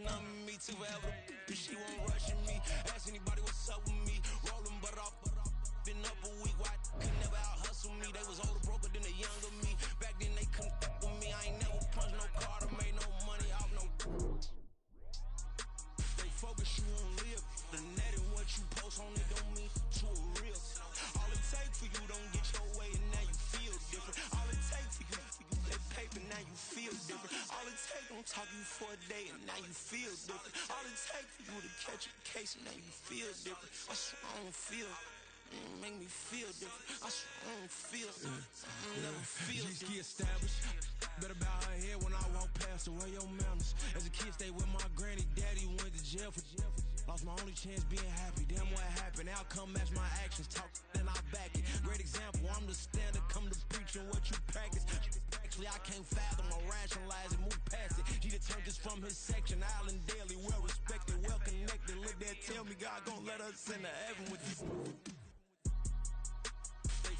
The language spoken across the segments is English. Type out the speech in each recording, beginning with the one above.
numbing me to forever. She won't rushing me. Ask anybody what's up with me. Rolling but off. Been up a week, why could never out hustle me? They was older, broker than the younger me. Back then they couldn't with me. I ain't never punched no card or made no money off no. They focus you on live. The net and what you post on it don't mean to a real. All it take for you don't get your way and now you feel different. All it take for you that paper now you feel different. All it take don't talk you for a day and now you feel different. All it take for you to catch a case and now you feel different. I swear I don't feel. Make me feel different. I swear I don't feel. Never feel different. Established. Better bow her head when I walk past her. Where your manners? As a kid, stayed with my granny. Daddy went to jail for. Lost my only chance being happy. Damn, what happened? Outcome match my actions. Talk then I back it. Great example. I'm the standard. Come to preaching what you practice. Actually, I can't fathom or rationalize it. Move past it. He turned this from his section. Island daily, well respected, well connected. Look there, tell me God gon' let us into heaven with you.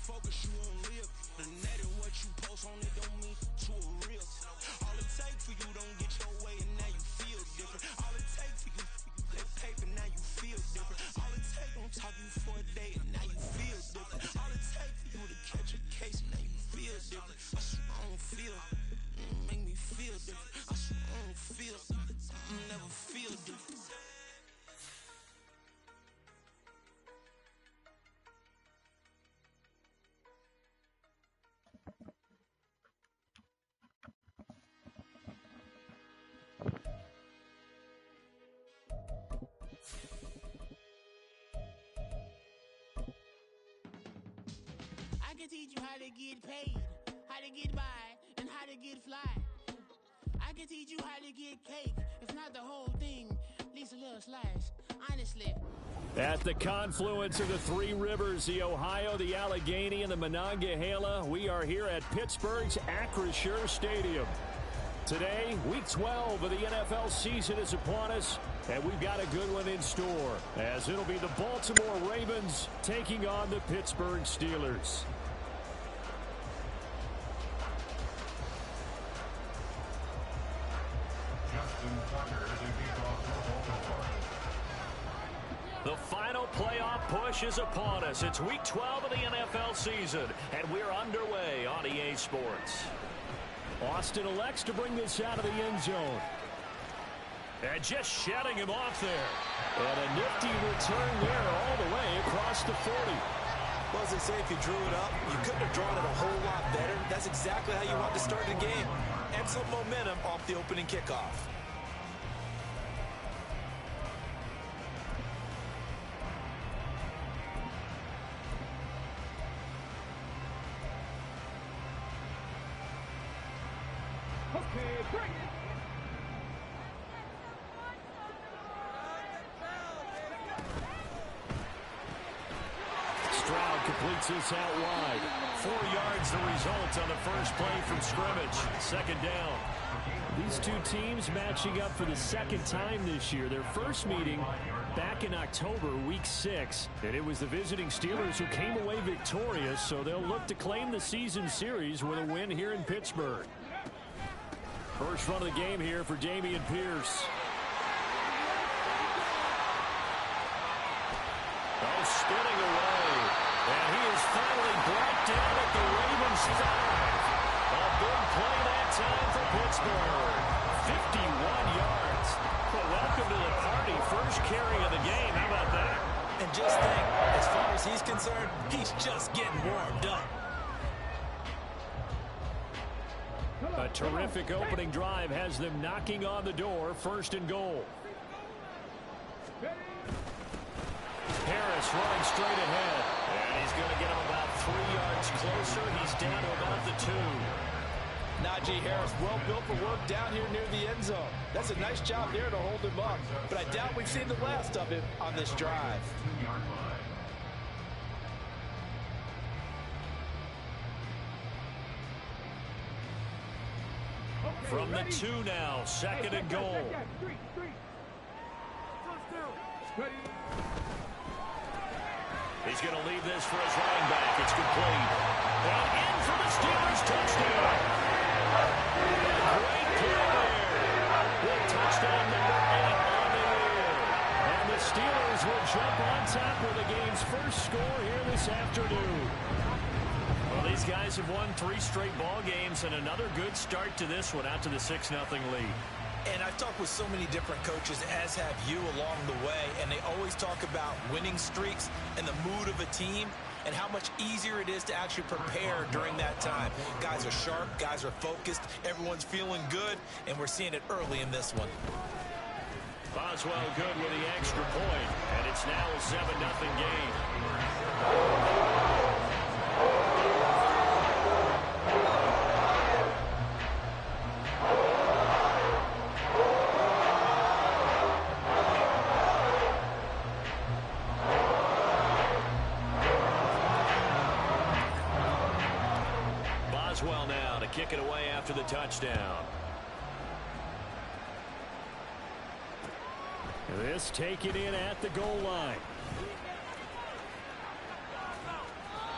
Focus you on live. The net and what you post on it don't mean to a real. All it take for you don't get your way and now you feel different. All it take for you that paper now you feel different. All it take don't talk you for a day and now you feel different. All it take for you to catch a case and now you feel different. I swear I don't feel. Make me feel different. I swear I don't feel. Never feel different. I can teach you how to get paid, how to get by, and how to get fly. I can teach you how to get cake, if not the whole thing, at least a little slice, honestly. At the confluence of the three rivers, the Ohio, the Allegheny, and the Monongahela, we are here at Pittsburgh's Acrisure Stadium. Today, week 12 of the NFL season is upon us, and we've got a good one in store, as it'll be the Baltimore Ravens taking on the Pittsburgh Steelers. The final playoff push is upon us. It's week 12 of the NFL season, and we're underway on EA Sports. Austin elects to bring this out of the end zone. And just shedding him off there. And a nifty return there all the way across the 40. Well, as they say, if you drew it up, you couldn't have drawn it a whole lot better. That's exactly how you want to start the game. And some momentum off the opening kickoff. Okay, bring it. Stroud completes this out wide. 4 yards the result on the first play from scrimmage. Second down. These two teams matching up for the second time this year. Their first meeting back in October, week 6. And it was the visiting Steelers who came away victorious, so they'll look to claim the season series with a win here in Pittsburgh. First run of the game here for Dameon Pierce. Oh, spinning away. And he is finally brought down at the Ravens 5. A big play that time for Pittsburgh. 51 yards. Well, welcome to the party. First carry of the game. How about that? And just think, as far as he's concerned, he's just getting warmed up. A terrific opening drive has them knocking on the door. First and goal. Harris running straight ahead. And he's going to get him about 3 yards closer. He's down to about the 2. Najee Harris, well built for work down here near the end zone. That's a nice job there to hold him up. But I doubt we've seen the last of him on this drive. From the 2 now, second and goal. He's going to leave this for his running back. It's complete. And in for the Steelers touchdown. Great play there. With touchdown number top with the game's first score here this afternoon. Well, these guys have won 3 straight ball games and another good start to this one out to the 6-0 lead. And I've talked with so many different coaches, as have you along the way, and they always talk about winning streaks and the mood of a team and how much easier it is to actually prepare during that time. Guys are sharp, guys are focused, everyone's feeling good, and we're seeing it early in this one. Boswell good with the extra point, and it's now a 7-0 game. Boswell now to kick it away after the touchdown. This taken in at the goal line.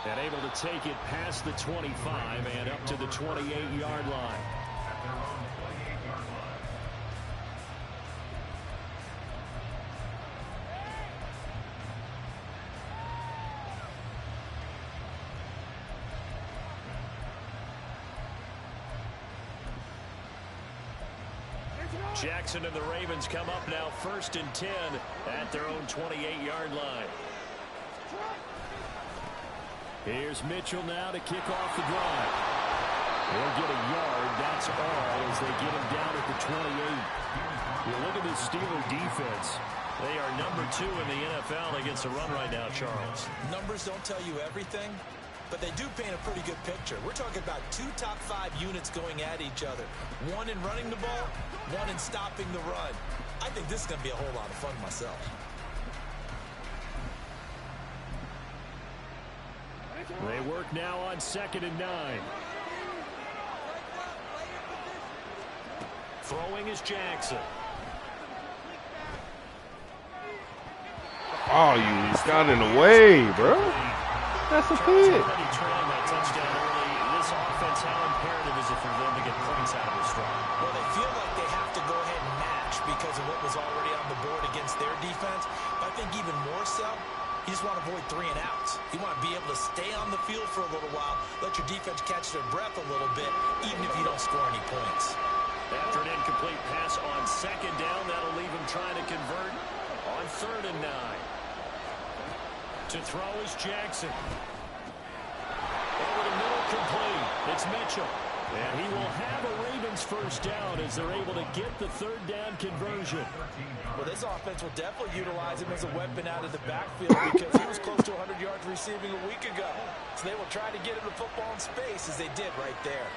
And able to take it past the 25 and up to the 28-yard line. Jackson and the Ravens come up now 1st and 10 at their own 28-yard line. Here's Mitchell now to kick off the drive. They'll get a yard, that's all, as they get him down at the 28. You look at this Steeler defense. They are number 2 in the NFL against the run right now, Charles. Numbers don't tell you everything, but they do paint a pretty good picture. We're talking about 2 top 5 units going at each other. One in running the ball, one in stopping the run. I think this is going to be a whole lot of fun myself. They work now on 2nd and 9. Throwing is Jackson. Oh, you got in the way, bro. That's a pick. Trailing that touchdown early. This offense, how imperative is it for them to get points out of this drive? Well, they feel like they have to go ahead and match because of what was already on the board against their defense. But I think even more so, you just want to avoid 3 and outs. You want to be able to stay on the field for a little while, let your defense catch their breath a little bit, even if you don't score any points. After an incomplete pass on 2nd down, that'll leave him trying to convert on 3rd and 9. To throw is Jackson. Over the middle, complete. It's Mitchell. And he will have a Ravens first down as they're able to get the 3rd down conversion. Well, this offense will definitely utilize him as a weapon out of the backfield because he was close to 100 yards receiving a week ago. So they will try to get him the football in space as they did right there.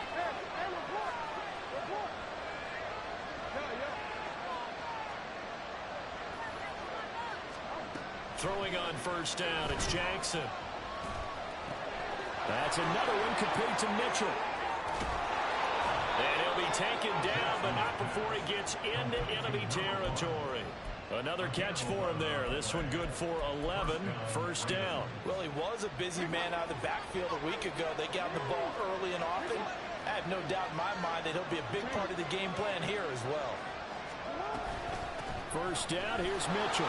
Throwing on 1st down, it's Jackson. That's another one complete to Mitchell. And he'll be taken down, but not before he gets into enemy territory. Another catch for him there. This one good for 11. 1st down. Well, he was a busy man out of the backfield a week ago. They got the ball early and often. I have no doubt in my mind that he'll be a big part of the game plan here as well. 1st down, here's Mitchell.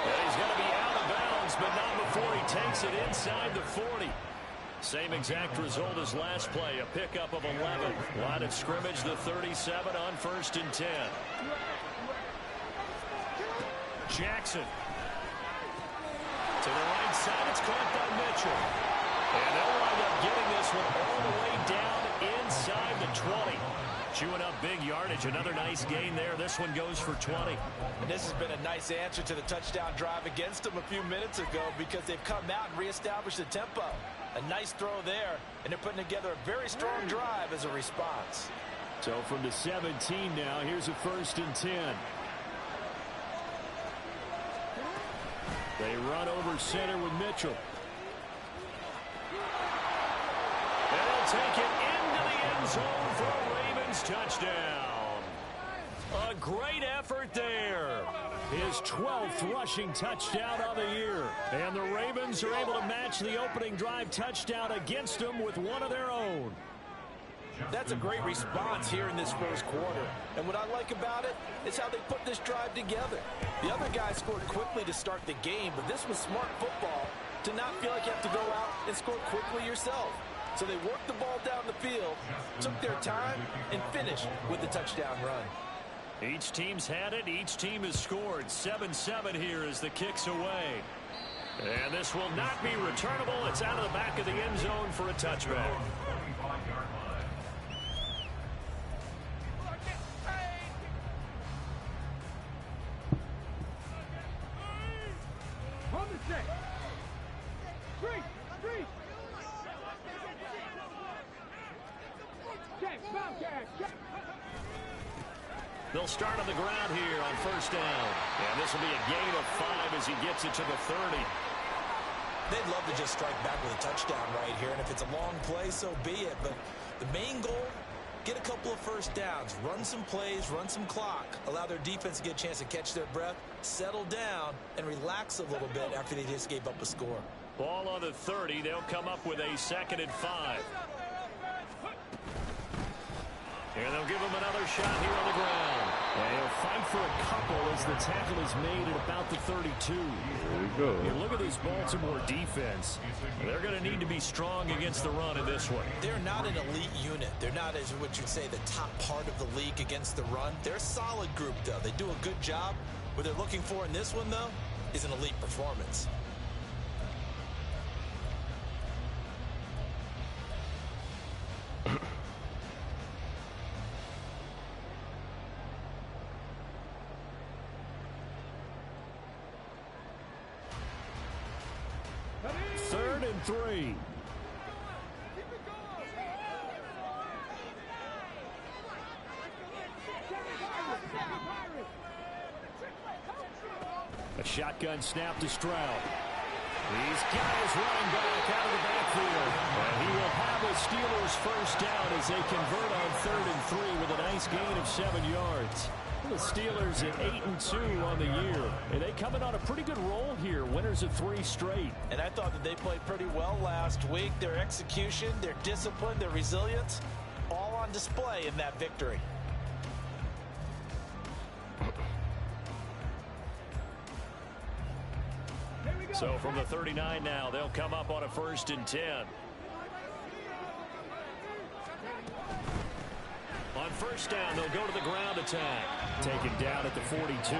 And he's going to be out of bounds, but not before he takes it inside the 40. Same exact result as last play, a pickup of 11. Line of scrimmage, the 37 on 1st and 10. Jackson. To the right side, it's caught by Mitchell. And they'll wind up getting this one all the way down inside the 20. Chewing up big yardage. Another nice gain there. This one goes for 20. And this has been a nice answer to the touchdown drive against them a few minutes ago because they've come out and reestablished the tempo. A nice throw there, and they're putting together a very strong drive as a response. So from the 17 now, here's a 1st and 10. They run over center with Mitchell. And they'll take it into the end zone for a Ravens touchdown. A great effort there. His 12th rushing touchdown of the year. And the Ravens are able to match the opening drive touchdown against him with one of their own. That's a great response here in this first quarter. And what I like about it is how they put this drive together. The other guy scored quickly to start the game, but this was smart football to not feel like you have to go out and score quickly yourself. So they worked the ball down the field, took their time, and finished with the touchdown run. Each team's had it. Each team has scored. 7-7 here as the kick's away. And this will not be returnable. It's out of the back of the end zone for a touchback. They'll start on the ground here on first down. And this will be a gain of 5 as he gets it to the 30. They'd love to just strike back with a touchdown right here. And if it's a long play, so be it. But the main goal, get a couple of first downs. Run some plays, run some clock. Allow their defense to get a chance to catch their breath, settle down, and relax a little bit after they just gave up a score. Ball on the 30. They'll come up with a 2nd and 5. And they'll give him another shot here on the ground. And he'll fight for a couple as the tackle is made at about the 32. There we go. You look at this Baltimore defense. They're going to need to be strong against the run in this one. They're not an elite unit. They're not, as what you'd say, the top part of the league against the run. They're a solid group, though. They do a good job. What they're looking for in this one, though, is an elite performance. Third and 3. A shotgun snap to Stroud. He's got his running back out of the backfield. And he will have a Steelers first down as they convert on 3rd and 3 with a nice gain of 7 yards. The Steelers at 8-2 on the year. And they come in on a pretty good roll here. Winners of 3 straight. And I thought that they played pretty well last week. Their execution, their discipline, their resilience, all on display in that victory. So from the 39 now, they'll come up on a 1st and 10. On first down, they'll go to the ground attack. Taken down at the 42.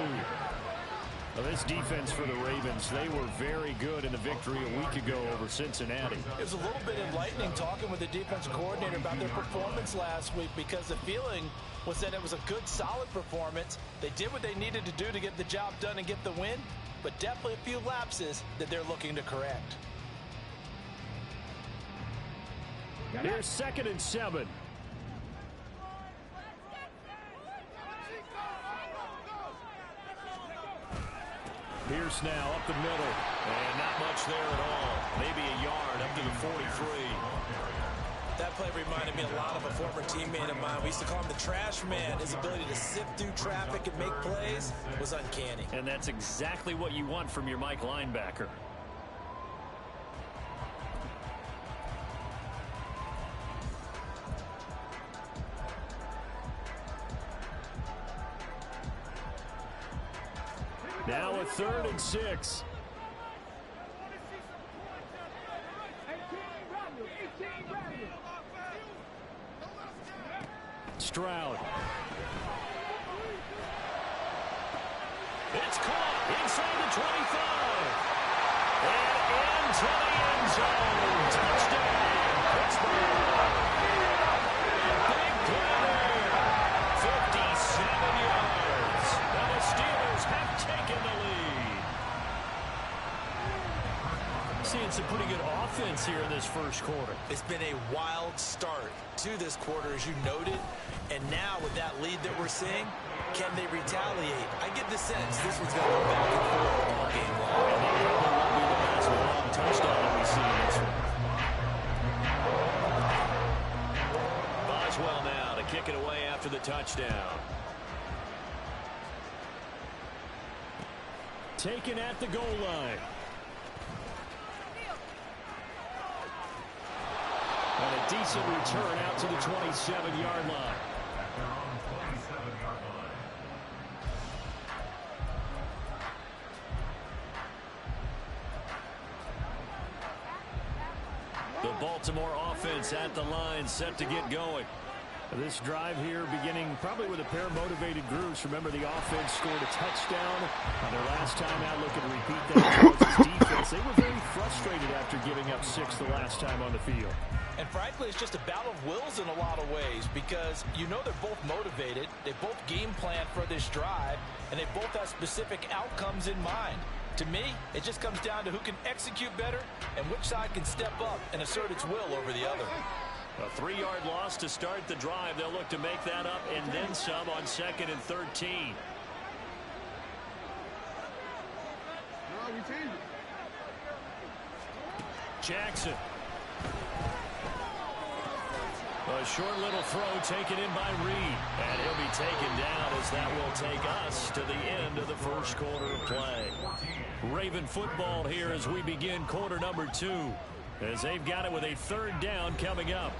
Well, this defense for the Ravens, they were very good in the victory a week ago over Cincinnati. It was a little bit enlightening talking with the defensive coordinator about their performance last week, because the feeling was that it was a good, solid performance. They did what they needed to do to get the job done and get the win, but definitely a few lapses that they're looking to correct. Here's 2nd and 7. Pierce now up the middle, and not much there at all. Maybe a yard up to the 43. That play reminded me a lot of a former teammate of mine. We used to call him the trash man. His ability to sift through traffic and make plays was uncanny. And that's exactly what you want from your Mike linebacker. Now a 3rd and 6. Stroud. It's caught inside the 25. And into the end zone. Touchdown, Pittsburgh. Big play there. 57 yards. Now the Steelers have taken the lead. Seeing some pretty good offense here in this first quarter. It's been a wild start to this quarter, as you noted. And now with that lead that we're seeing, can they retaliate? I get the sense this one's going to go back and forth all game long. And it will be the last long touchdown that we see in this one. Boswell now to kick it away after the touchdown. Taken at the goal line. And a decent return out to the 27-yard line. The Baltimore offense at the line, set to get going. This drive here beginning probably with a pair of motivated groups. Remember, the offense scored a touchdown on their last time out. Looking to repeat that towards defense. They were very frustrated after giving up 6 the last time on the field. And frankly, it's just a battle of wills in a lot of ways, because you know they're both motivated. They both game plan for this drive, and they both have specific outcomes in mind. To me, it just comes down to who can execute better and which side can step up and assert its will over the other. A 3-yard loss to start the drive. They'll look to make that up and then some on 2nd and 13. Jackson. A short little throw taken in by Reed. And he'll be taken down as that will take us to the end of the first quarter of play. Raven football here as we begin quarter number 2. As they've got it with a 3rd down coming up.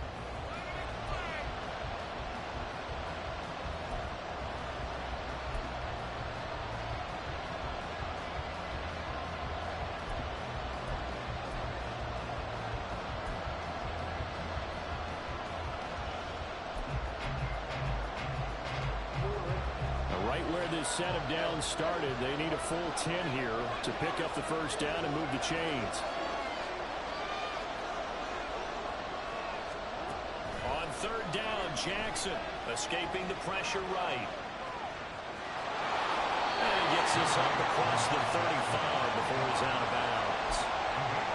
Set of downs started. They need a full 10 here to pick up the first down and move the chains. On 3rd down, Jackson escaping the pressure right. And he gets this up across the 35 before he's out of bounds.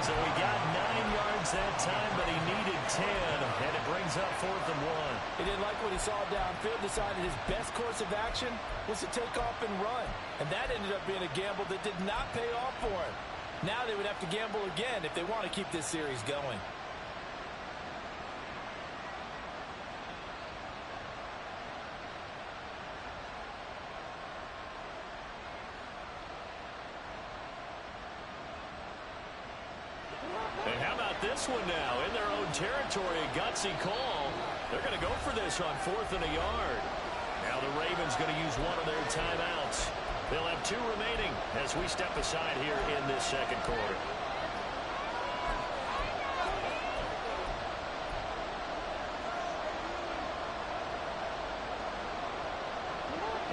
So he got 9 yards that time, but he needed 10, and it brings up 4th and 1. He didn't like what he saw downfield, decided his best course of action was to take off and run. And that ended up being a gamble that did not pay off for him. Now they would have to gamble again if they want to keep this series going. And how about this one now? In their own territory, a gutsy call. They're going to go for this on 4th and a yard. Now the Ravens going to use one of their timeouts. They'll have 2 remaining as we step aside here in this second quarter.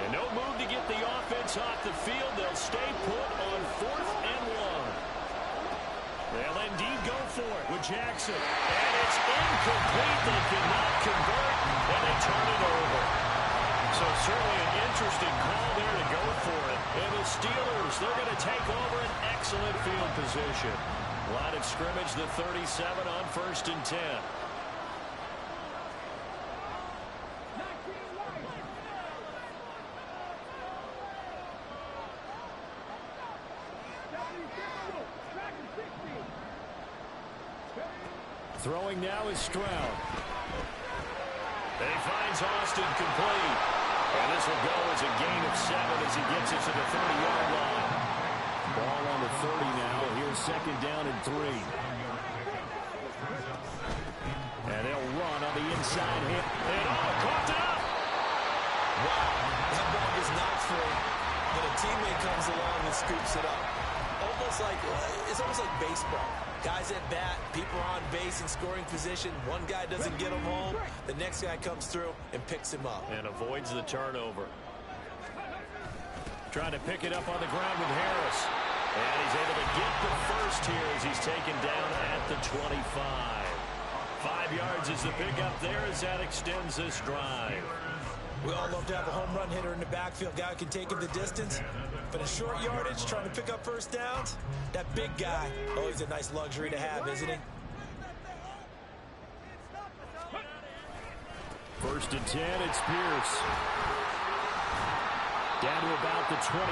And no move to get the offense off the field. They'll stay put on 4th and 1. They'll indeed go for it with Jackson. And it's incomplete. They cannot convert, and they turn it over. So certainly an interesting call there to go for it. And the Steelers, they're going to take over an excellent field position. Line of scrimmage, the 37 on 1st and 10. Throwing now is Stroud. And he finds Austin complete. And this will go as a gain of 7 as he gets it to the 30-yard line. Ball on the 30 now. Here's 2nd down and 3. And they'll run on the inside hit. And caught up. Wow, that ball is not free, but a teammate comes along and scoops it up. It's almost like baseball. Guys at bat, people are on base in scoring position. One guy doesn't get him home. The next guy comes through and picks him up. And avoids the turnover. Trying to pick it up on the ground with Harris. And he's able to get the first here as he's taken down at the 25. 5 yards is the pickup there as that extends this drive. We all love to have a home run hitter in the backfield. Guy who can take him the distance. But in short yardage, trying to pick up first downs, that big guy, always a nice luxury to have, isn't he? 1st and 10, it's Pierce. Down to about the 23.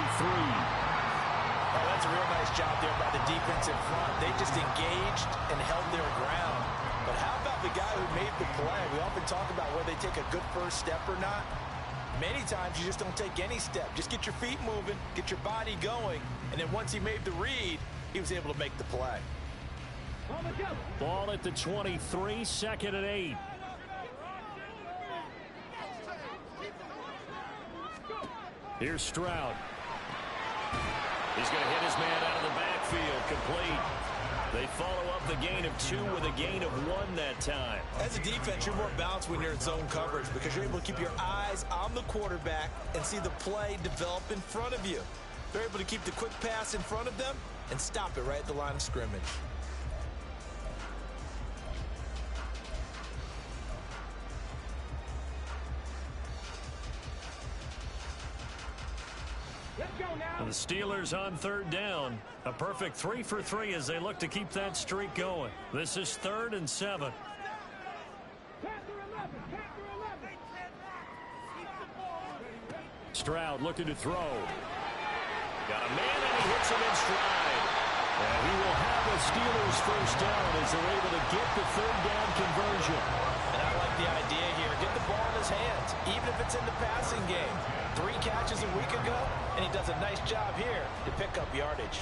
Oh, that's a real nice job there by the defense in front. They just engaged and held their ground. But how about the guy who made the play? We often talk about whether they take a good first step or not. Many times you just don't take any step. Just get your feet moving, get your body going, and then once he made the read, he was able to make the play. Ball at the 23, 2nd and 8. Here's Stroud. He's going to hit his man out of the backfield, complete. They follow up the gain of 2 with a gain of 1 that time. As a defense, you're more balanced when you're in zone coverage because you're able to keep your eyes on the quarterback and see the play develop in front of you. They're able to keep the quick pass in front of them and stop it right at the line of scrimmage. The Steelers on 3rd down. A perfect 3 for 3 as they look to keep that streak going. This is 3rd and 7. Stroud looking to throw. Got a man and he hits him in stride. And he will have a Steelers first down as they're able to get the 3rd down conversion. And I like the idea here. Get the ball in his hands, even if it's in the passing game. 3 catches a week ago, and he does a nice job here to pick up yardage.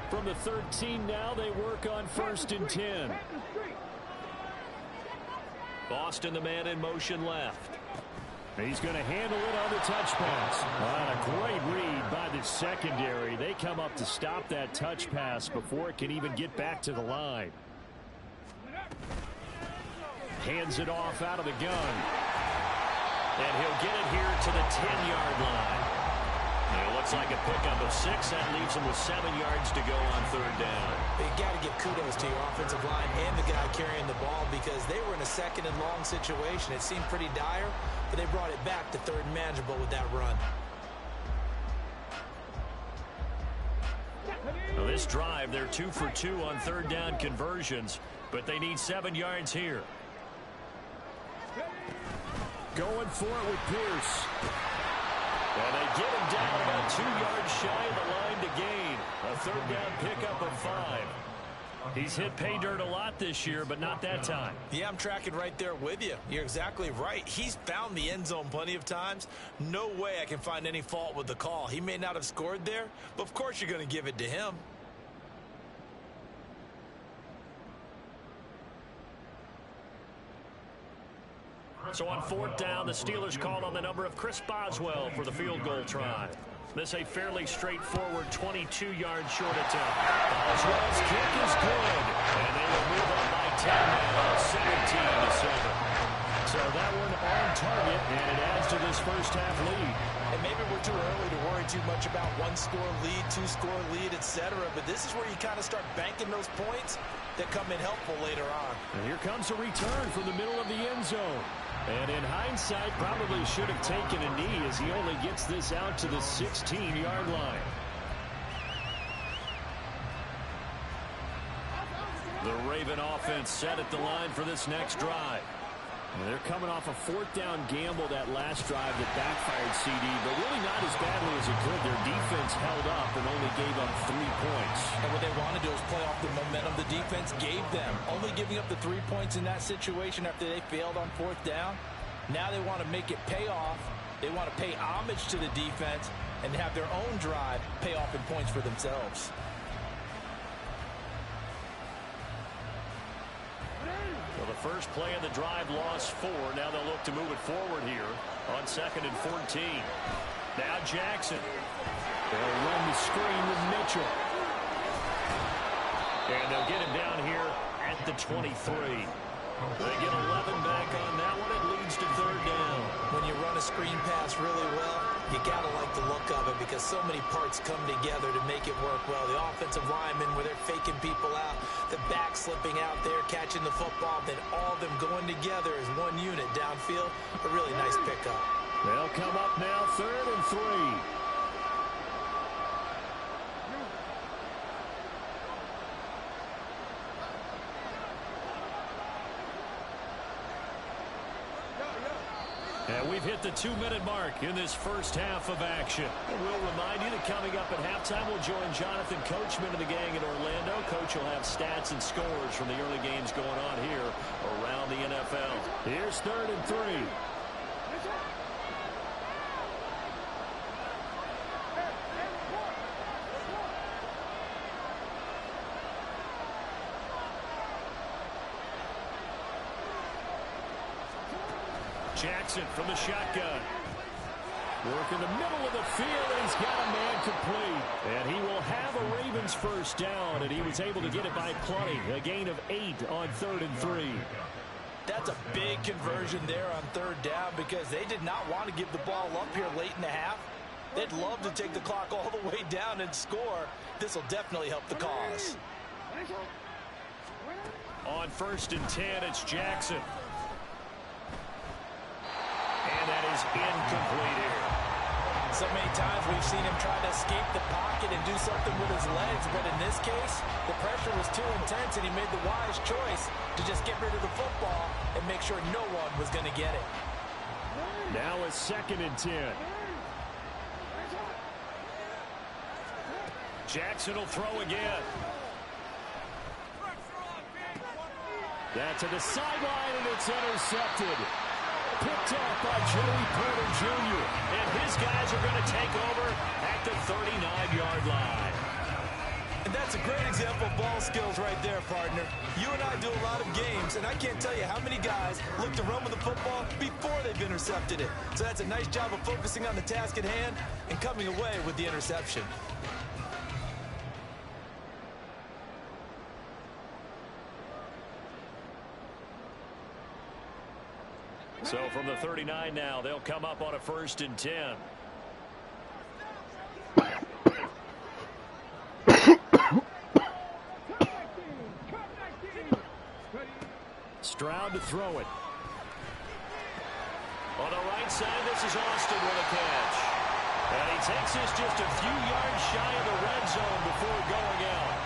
From the 13 now, they work on 1st and 10. Boston, the man in motion left. He's going to handle it on the touch pass. A great read by the secondary. They come up to stop that touch pass before it can even get back to the line. Hands it off out of the gun. And he'll get it here to the 10-yard line. It looks like a pickup of 6. That leaves him with 7 yards to go on 3rd down. You got to give kudos to your offensive line and the guy carrying the ball because they were in a 2nd and long situation. It seemed pretty dire, but they brought it back to 3rd and manageable with that run. Now this drive, they're 2 for 2 on 3rd down conversions, but they need 7 yards here. Going for it with Pierce. And they get him down about 2 yards shy of the line to gain. A 3rd down pickup of 5. He's hit pay dirt a lot this year, but not that time. Yeah, I'm tracking right there with you. You're exactly right. He's found the end zone plenty of times. No way I can find any fault with the call. He may not have scored there, but of course you're going to give it to him. So on 4th down, the Steelers call on the number of Chris Boswell for the field goal try. This a fairly straightforward 22-yard short attempt. Boswell's kick is good, and they will move on by 10 now, 17-7. So that one on target, and it adds to this first half lead. And maybe we're too early to worry too much about 1-score lead, 2-score lead, etc. But this is where you kind of start banking those points that come in helpful later on. And here comes a return from the middle of the end zone. And in hindsight, probably should have taken a knee as he only gets this out to the 16-yard line. The Raven offense set at the line for this next drive. And they're coming off a 4th down gamble that last drive that backfired CD, but really not as badly as it could. Their defense held up and only gave up 3 points. And what they want to do is play off the momentum the defense gave them. Only giving up the 3 points in that situation after they failed on 4th down. Now they want to make it pay off. They want to pay homage to the defense and have their own drive pay off in points for themselves. Well, the first play of the drive lost 4. Now they'll look to move it forward here on 2nd and 14. Now Jackson. They'll run the screen with Mitchell. And they'll get him down here at the 23. They get 11 back on that one. It leads to 3rd down. When you run a screen pass really well, you got to like the look of it because so many parts come together to make it work well. The offensive linemen where they're faking people out, the back slipping out there, catching the football, then all of them going together as one unit downfield. A really nice pickup. They'll come up now 3rd and 3. And we've hit the 2-minute mark in this first half of action. And we'll remind you that coming up at halftime, we'll join Jonathan Coachman and the gang in Orlando. Coach will have stats and scores from the early games going on here around the NFL. Here's 3rd and 3. Jackson from the shotgun. Work in the middle of the field, and he's got a man complete. And he will have a Ravens first down, and he was able to get it by plenty. A gain of 8 on 3rd and 3. That's a big conversion there on 3rd down because they did not want to give the ball up here late in the half. They'd love to take the clock all the way down and score. This will definitely help the cause. On 1st and 10, it's Jackson. And that is incomplete here. So many times we've seen him try to escape the pocket and do something with his legs, but in this case, the pressure was too intense and he made the wise choice to just get rid of the football and make sure no one was going to get it. Now a 2nd and 10. Jackson will throw again. That to the sideline, and it's intercepted. Picked up by Joey Porter Jr. And his guys are going to take over at the 39-yard line. And that's a great example of ball skills right there, partner. You and I do a lot of games, and I can't tell you how many guys look to run with the football before they've intercepted it. So that's a nice job of focusing on the task at hand and coming away with the interception. So from the 39 now, they'll come up on a 1st and 10. Stroud to throw it. On the right side, this is Austin with a catch. And he takes this just a few yards shy of the red zone before going out.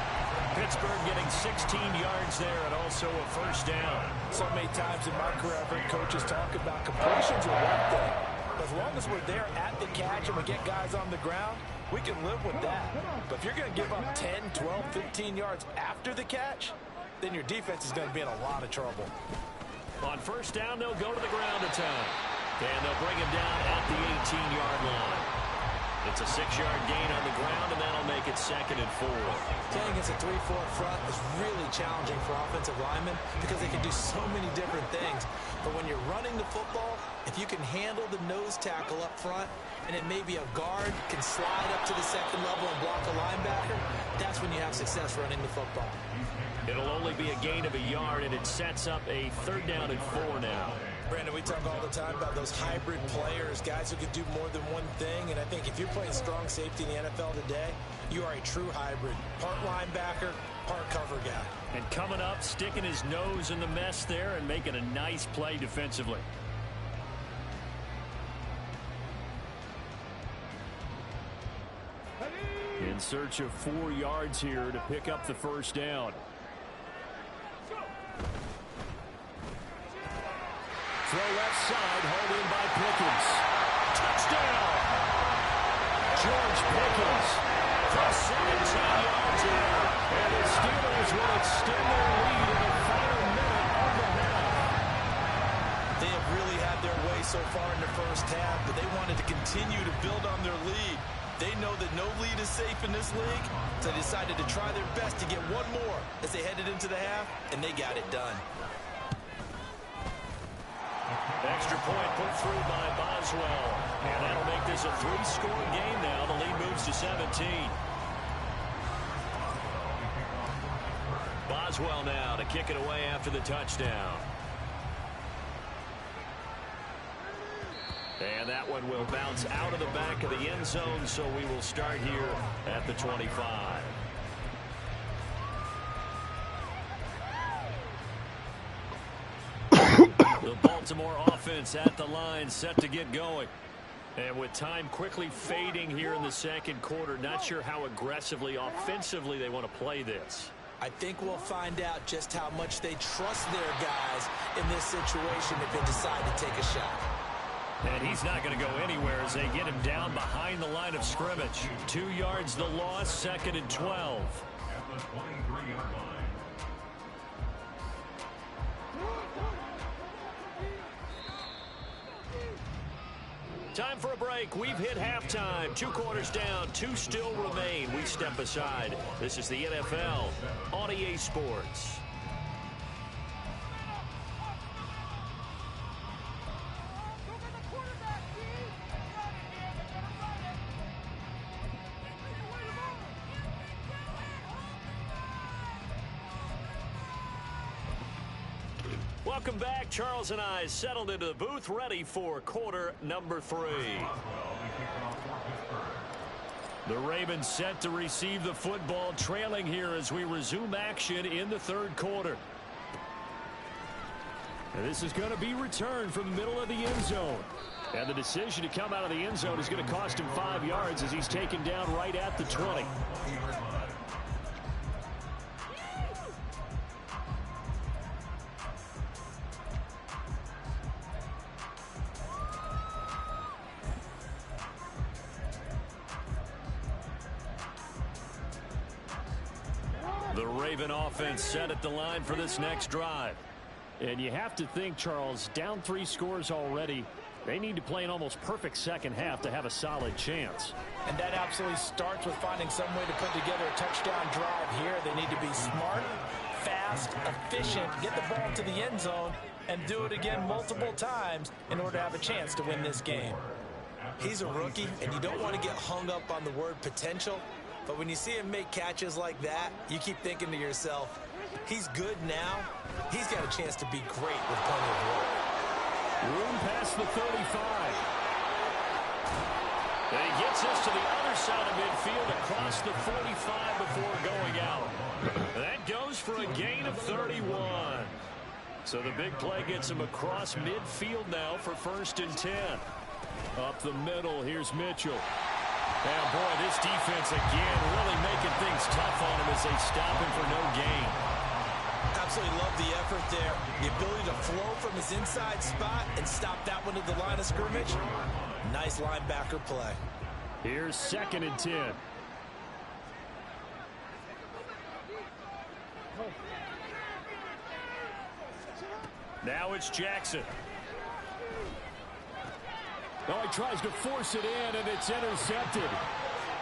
Pittsburgh getting 16 yards there and also a 1st down. So many times in my career, I've heard coaches talk about completions are one thing. But as long as we're there at the catch and we get guys on the ground, we can live with that. But if you're going to give up 10, 12, 15 yards after the catch, then your defense is going to be in a lot of trouble. On 1st down, they'll go to the ground attack. And they'll bring him down at the 18-yard line. It's a 6-yard gain on the ground, and that'll make it 2nd and 4. Playing against a 3-4 front is really challenging for offensive linemen because they can do so many different things. But when you're running the football, if you can handle the nose tackle up front, and it may be a guard can slide up to the 2nd level and block a linebacker, that's when you have success running the football. It'll only be a gain of a yard, and it sets up a 3rd down and 4 now. Brandon, we talk all the time about those hybrid players, guys who can do more than one thing, and I think if you're playing strong safety in the NFL today, you are a true hybrid. Part linebacker, part cover guy. And coming up, sticking his nose in the mess there and making a nice play defensively. In search of 4 yards here to pick up the 1st down. Throw left side, hauled in by Pickens. Touchdown! George Pickens for 17 yards here. And the Steelers will extend their lead in the final minute of the half. They have really had their way so far in the 1st half, but they wanted to continue to build on their lead. They know that no lead is safe in this league, so they decided to try their best to get one more as they headed into the half, and they got it done. Extra point put through by Boswell. And that'll make this a 3-score game now. The lead moves to 17. Boswell now to kick it away after the touchdown. And that one will bounce out of the back of the end zone, so we will start here at the 25. The Baltimore offense at the line, set to get going. And with time quickly fading here in the 2nd quarter, not sure how aggressively, offensively they want to play this. I think we'll find out just how much they trust their guys in this situation if they decide to take a shot. And he's not going to go anywhere as they get him down behind the line of scrimmage. 2 yards the loss, 2nd and 12. At the 23-yard line. Time for a break. We've hit halftime. 2 quarters down. 2 still remain. We step aside. This is the NFL on EA Sports. Welcome back. Charles and I settled into the booth, ready for quarter number 3. The Ravens set to receive the football, trailing here as we resume action in the third quarter. And this is going to be returned from the middle of the end zone. And the decision to come out of the end zone is going to cost him 5 yards as he's taken down right at the 20. The Raven offense set at the line for this next drive. And you have to think, Charles, down 3 scores already. They need to play an almost perfect second half to have a solid chance. And that absolutely starts with finding some way to put together a touchdown drive here. They need to be smart, fast, efficient, get the ball to the end zone, and do it again multiple times in order to have a chance to win this game. He's a rookie, and you don't want to get hung up on the word potential. But when you see him make catches like that, you keep thinking to yourself, he's good now. He's got a chance to be great with plenty of work. Room past the 35. And he gets us to the other side of midfield across the 45 before going out. That goes for a gain of 31. So the big play gets him across midfield now for 1st and 10. Up the middle, here's Mitchell. And boy, this defense again really making things tough on him as they stop him for no gain. Absolutely love the effort there. The ability to flow from his inside spot and stop that one at the line of scrimmage. Nice linebacker play. Here's 2nd and 10. Now it's Jackson. Oh, he tries to force it in, and it's intercepted.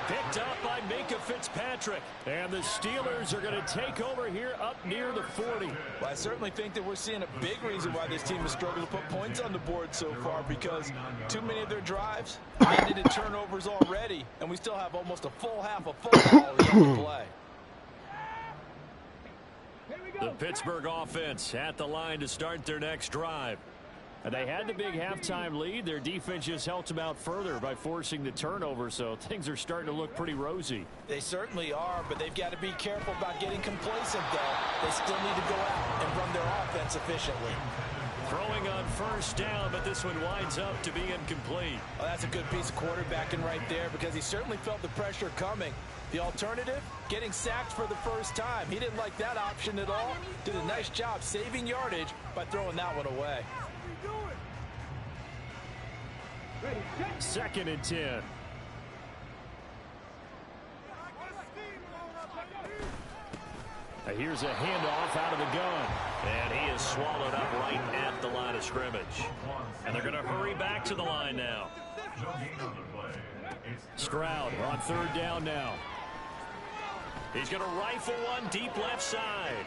Picked up by Minka Fitzpatrick. And the Steelers are going to take over here up near the 40. Well, I certainly think that we're seeing a big reason why this team has struggled to put points on the board so far, because too many of their drives ended in turnovers already, and we still have almost a full half of football left to play. The Pittsburgh offense at the line to start their next drive. And they had the big halftime lead. Their defense just helped them out further by forcing the turnover, so things are starting to look pretty rosy. They certainly are, but they've got to be careful about getting complacent, though. They still need to go out and run their offense efficiently. Throwing on 1st down, but this one winds up to be incomplete. Well, that's a good piece of quarterbacking right there, because he certainly felt the pressure coming. The alternative, getting sacked for the first time. He didn't like that option at all. Did a nice job saving yardage by throwing that one away. 2nd and 10. Here's a handoff out of the gun. And he is swallowed up right at the line of scrimmage. And they're going to hurry back to the line now. Stroud on 3rd down now. He's going to rifle one deep left side.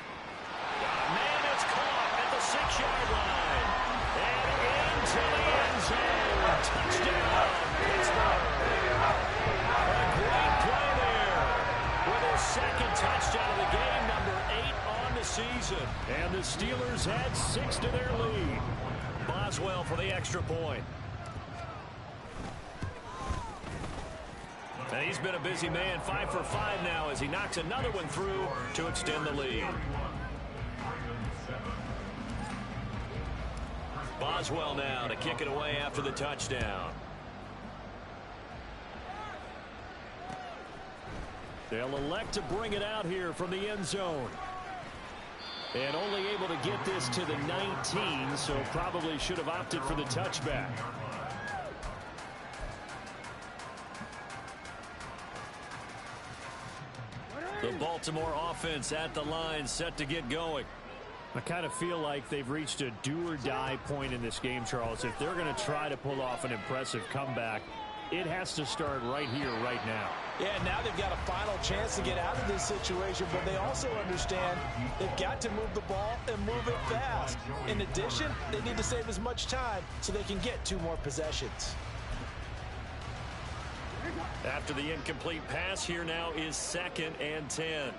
Man, it's caught at the 6-yard line. And into the end zone. Touchdown, Pittsburgh. A great play there. With his 2nd touchdown of the game, number 8 on the season. And the Steelers had 6 to their lead. Boswell for the extra point. And he's been a busy man, 5 for 5 now as he knocks another one through to extend the lead. Boswell now to kick it away after the touchdown. They'll elect to bring it out here from the end zone. And only able to get this to the 19, so probably should have opted for the touchback. The Baltimore offense at the line, set to get going. I kind of feel like they've reached a do-or-die point in this game, Charles. If they're going to try to pull off an impressive comeback, it has to start right here, right now. Yeah, now they've got a final chance to get out of this situation, but they also understand they've got to move the ball and move it fast. In addition, they need to save as much time so they can get 2 more possessions. After the incomplete pass, here now is 2nd and 10.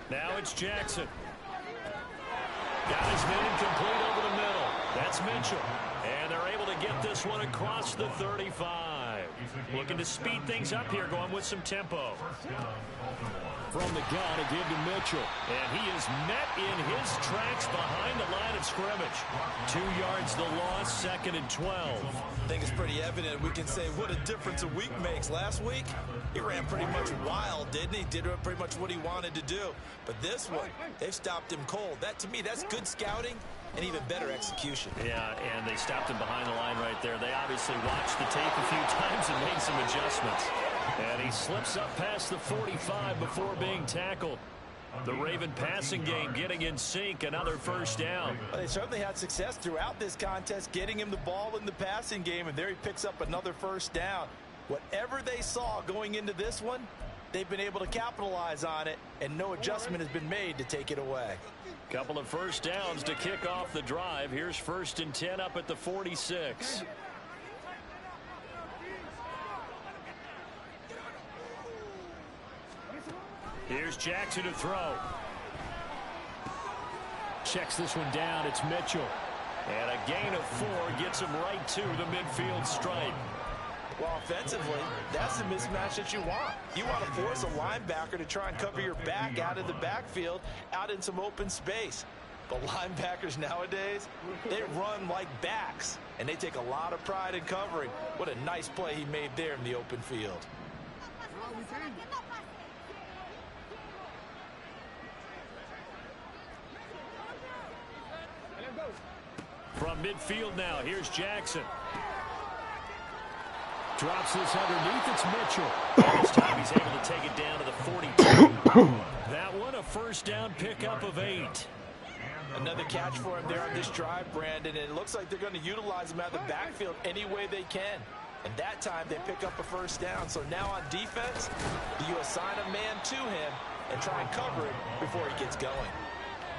Now it's Jackson. Got his man complete over the middle. That's Mitchell. And they're able to get this one across the 35. Looking to speed things up here, going with some tempo. From the gun, a give to Mitchell. And he is met in his tracks behind the line of scrimmage. 2 yards the loss, 2nd and 12. I think it's pretty evident. We can say what a difference a week makes. Last week, he ran pretty much wild, didn't he? Did pretty much what he wanted to do. But this one, they've stopped him cold. That, to me, that's good scouting and even better execution. Yeah, and they stopped him behind the line right there. They obviously watched the tape a few times and made some adjustments. And he slips up past the 45 before being tackled. The Raven passing game getting in sync, another first down. Well, they certainly had success throughout this contest, getting him the ball in the passing game, and there he picks up another first down. Whatever they saw going into this one, they've been able to capitalize on it, and no adjustment has been made to take it away. Couple of first downs to kick off the drive. Here's 1st and 10 up at the 46. Here's Jackson to throw. Checks this one down. It's Mitchell. And a gain of 4 gets him right to the midfield stripe. Well, offensively, that's the mismatch that you want. You want to force a linebacker to try and cover your back out of the backfield, out in some open space. But linebackers nowadays, they run like backs, and they take a lot of pride in covering. What a nice play he made there in the open field. From midfield now, here's Jackson. Drops this underneath, it's Mitchell. This time he's able to take it down to the 42. That one a first down pickup of 8. Another catch for him there on this drive, Brandon, and it looks like they're going to utilize him out of the backfield any way they can. And that time they pick up a first down. So now on defense, you assign a man to him and try and cover him before he gets going.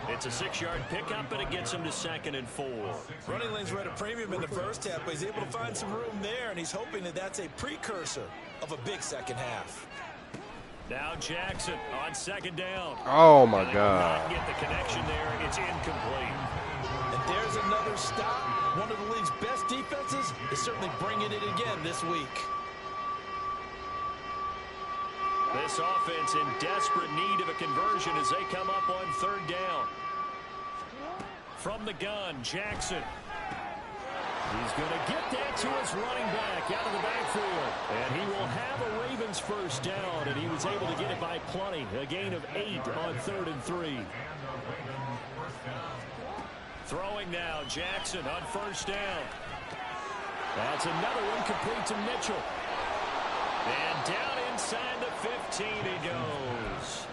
It's a 6-yard pickup, and it gets him to 2nd and 4. Running lanes were at a premium in the first half, but he's able to find some room there, and he's hoping that that's a precursor of a big second half. Now Jackson on 2nd down. Oh, my God. Get the connection there. It's incomplete. And there's another stop. One of the league's best defenses is certainly bringing it again this week. This offense in desperate need of a conversion as they come up on 3rd down. From the gun, Jackson. He's going to get that to his running back out of the backfield. And he will have a Ravens first down, and he was able to get it by plenty. A gain of 8 on 3rd and 3. Throwing now, Jackson on 1st down. That's another one complete to Mitchell. And down inside the 15 he goes.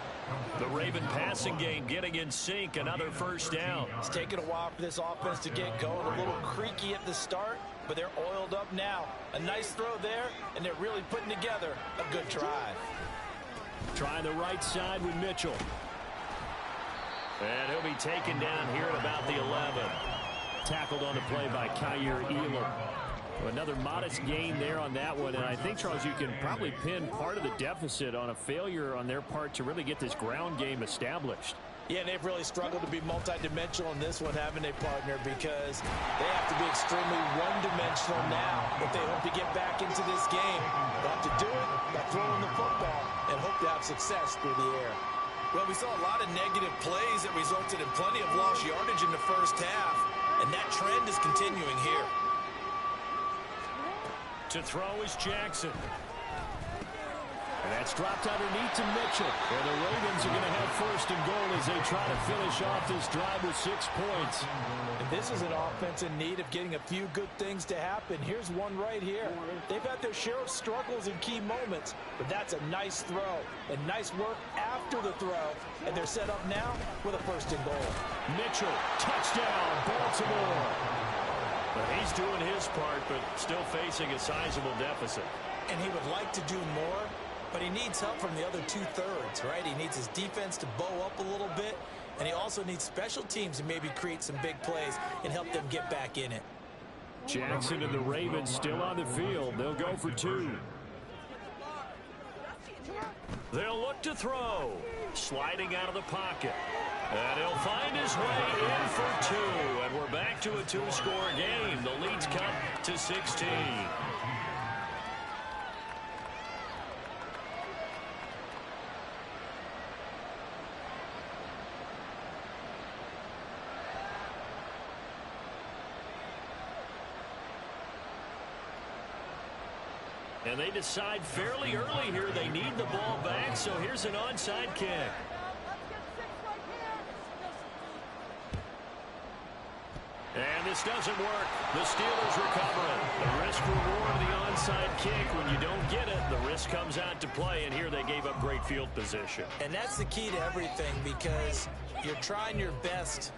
The Raven passing game getting in sync, another first down. It's taken a while for this offense to get going. A little creaky at the start, but they're oiled up now. A nice throw there, and they're really putting together a good drive. Trying the right side with Mitchell. And he'll be taken down here at about the 11. Tackled on the play by Kyer Elam. Another modest gain there on that one, and I think, Charles, you can probably pin part of the deficit on a failure on their part to really get this ground game established. Yeah, and they've really struggled to be multidimensional in this one, haven't they, partner, because they have to be extremely one-dimensional now if they hope to get back into this game. They'll have to do it by throwing the football and hope to have success through the air. Well, we saw a lot of negative plays that resulted in plenty of lost yardage in the first half, and that trend is continuing here. To throw is Jackson. And that's dropped underneath to Mitchell. And the Ravens are going to have 1st and goal as they try to finish off this drive with 6 points. And this is an offense in need of getting a few good things to happen. Here's one right here. They've had their share of struggles in key moments, but that's a nice throw. And nice work after the throw. And they're set up now with a 1st and goal. Mitchell, touchdown, Baltimore. But he's doing his part, but still facing a sizable deficit. And he would like to do more, but he needs help from the other 2/3, right? He needs his defense to bow up a little bit, and he also needs special teams to maybe create some big plays and help them get back in it. Jackson and the Ravens still on the field. They'll go for 2. look to throw. Sliding out of the pocket. And he'll find his way in for 2. And we're back to a 2-score game. The lead's cut to 16. And they decide fairly early here they need the ball back, so here's an onside kick. And this doesn't work. The Steelers recovering. The risk-reward of the onside kick. When you don't get it, the risk comes out to play, and here they gave up great field position. And that's the key to everything, because you're trying your best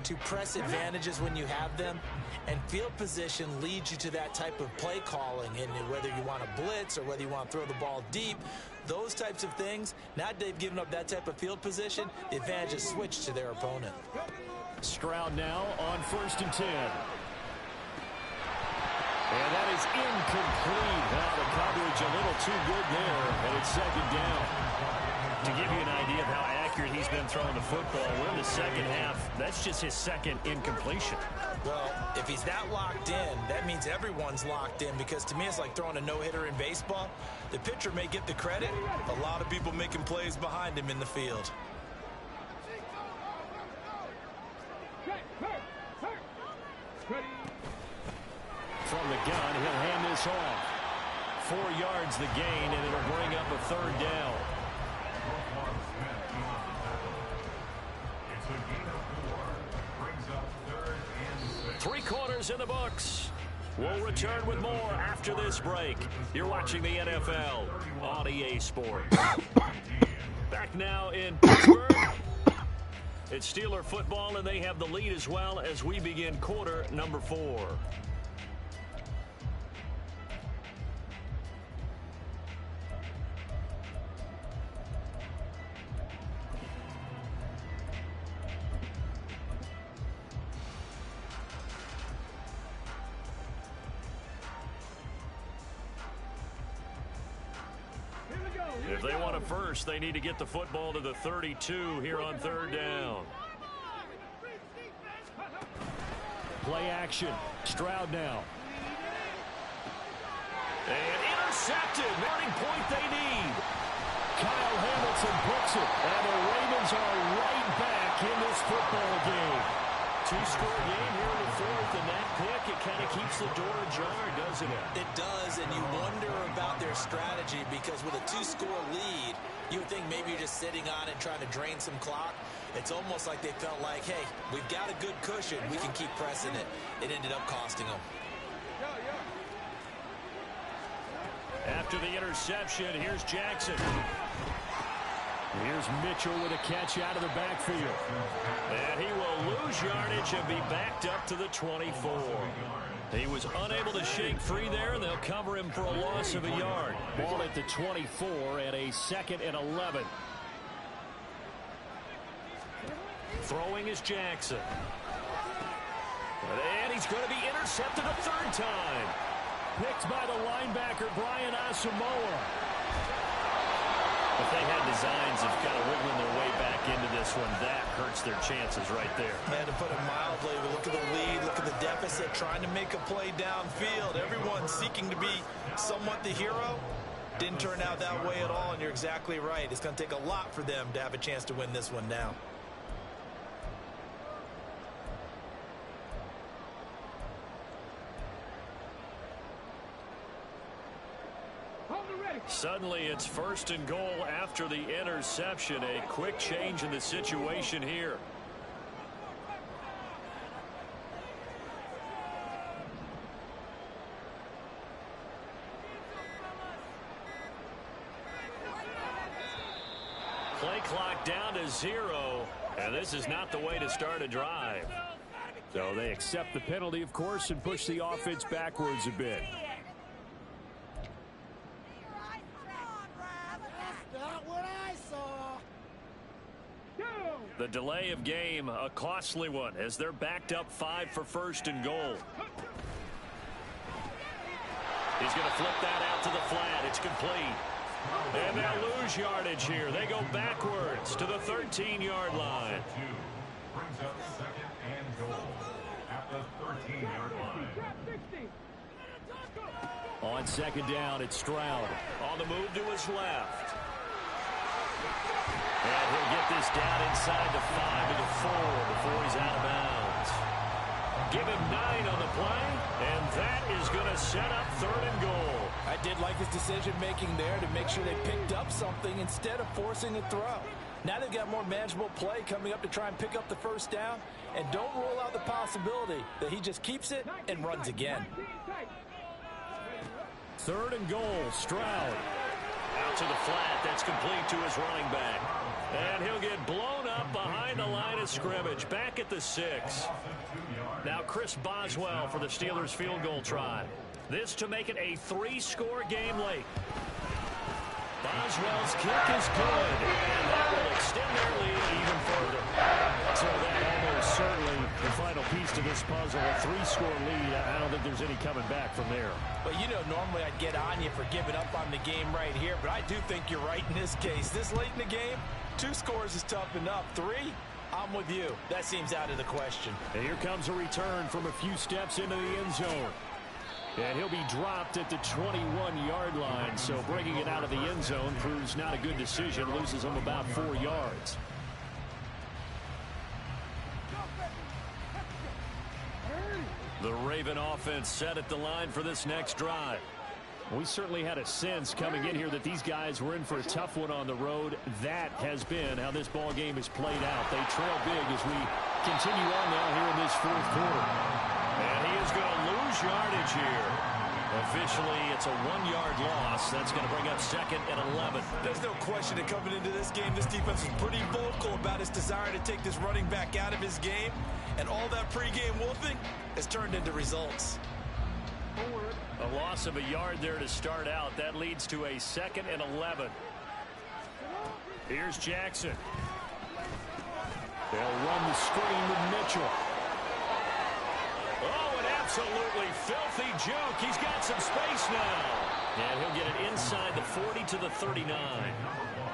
to press advantages when you have them, and field position leads you to that type of play calling. And whether you want to blitz or whether you want to throw the ball deep, those types of things, now that they've given up that type of field position, the advantage is switched to their opponent. Stroud now on 1st and 10. And that is incomplete. Now the coverage a little too good there, and it's 2nd down. To give you an idea of how accurate he's been throwing the football, we're in the second half. That's just his 2nd incompletion. Well, if he's that locked in, that means everyone's locked in, because to me it's like throwing a no-hitter in baseball. The pitcher may get the credit, a lot of people making plays behind him in the field. From the gun, he'll hand this off. 4 yards the gain, and it'll bring up a 3rd down. Three quarters in the books. We'll return with more after this break. You're watching the NFL on EA Sports. Back now in Pittsburgh. It's Steeler football, and they have the lead as well as we begin quarter number 4. If they want a first, they need to get the football to the 32 here on 3rd down. Play action. Stroud now. And intercepted. Starting point they need. Kyle Hamilton puts it. And the Ravens are right back in this football game. 2-score game here in the 4th, and that pick, it kind of keeps the door ajar, doesn't it? It does, and you wonder about their strategy, because with a 2-score lead, you would think maybe you're just sitting on it trying to drain some clock. It's almost like they felt like, hey, we've got a good cushion. We can keep pressing it. It ended up costing them. After the interception, here's Jackson. Here's Mitchell with a catch out of the backfield. And he will lose yardage and be backed up to the 24. He was unable to shake free there, and they'll cover him for a loss of a yard. Ball at the 24 and a 2nd and 11. Throwing is Jackson. And he's going to be intercepted a 3rd time. Picked by the linebacker, Brian Asamoah. If they had designs of kind of wiggling their way back into this one, that hurts their chances right there. Yeah, to put it mildly, look at the lead, look at the deficit, trying to make a play downfield. Everyone seeking to be somewhat the hero. Didn't turn out that way at all, and you're exactly right. It's going to take a lot for them to have a chance to win this one now. Suddenly it's 1st and goal after the interception. A quick change in the situation here. Play clock down to 0, and this is not the way to start a drive. So they accept the penalty, of course, and push the offense backwards a bit. The delay of game, a costly one, as they're backed up 5 for 1st and goal. He's going to flip that out to the flat. It's complete. And they'll lose yardage here. They go backwards to the 13-yard line. Brings up second and goal at the 13-yard line. On second down, it's Stroud. On the move to his left. And he'll get this down inside the 5 to the 4 before he's out of bounds. Give him 9 on the play, and that is going to set up 3rd and goal. I did like his decision-making there to make sure they picked up something instead of forcing a throw. Now they've got more manageable play coming up to try and pick up the first down, and don't rule out the possibility that he just keeps it and runs again. 3rd and goal, Stroud. Out to the flat, that's complete to his running back. And he'll get blown up behind the line of scrimmage, back at the 6. Now Chris Boswell for the Steelers field goal try. This to make it a 3-score game late. Boswell's kick is good, and that will extend their lead even further. So that almost certainly the final piece to this puzzle, a 3-score lead. I don't think there's any coming back from there. Well, you know, normally I'd get on you for giving up on the game right here, but I do think you're right in this case. This late in the game, 2 scores is tough enough. 3, I'm with you. That seems out of the question. And here comes a return from a few steps into the end zone. And he'll be dropped at the 21-yard line, so bringing it out of the end zone proves not a good decision. Loses him about 4 yards. The Raven offense set at the line for this next drive. We certainly had a sense coming in here that these guys were in for a tough one on the road. That has been how this ball game has played out. They trail big as we continue on now here in this 4th quarter. And he is going to lose yardage here. Officially, it's a 1-yard loss. That's going to bring up 2nd and 11. There's no question that coming into this game, this defense is pretty vocal about its desire to take this running back out of his game. And all that pregame wolfing has turned into results. A loss of a yard there to start out. That leads to a 2nd and 11. Here's Jackson. They'll run the screen with Mitchell. Oh, an absolutely filthy joke. He's got some space now. And he'll get it inside the 40 to the 39.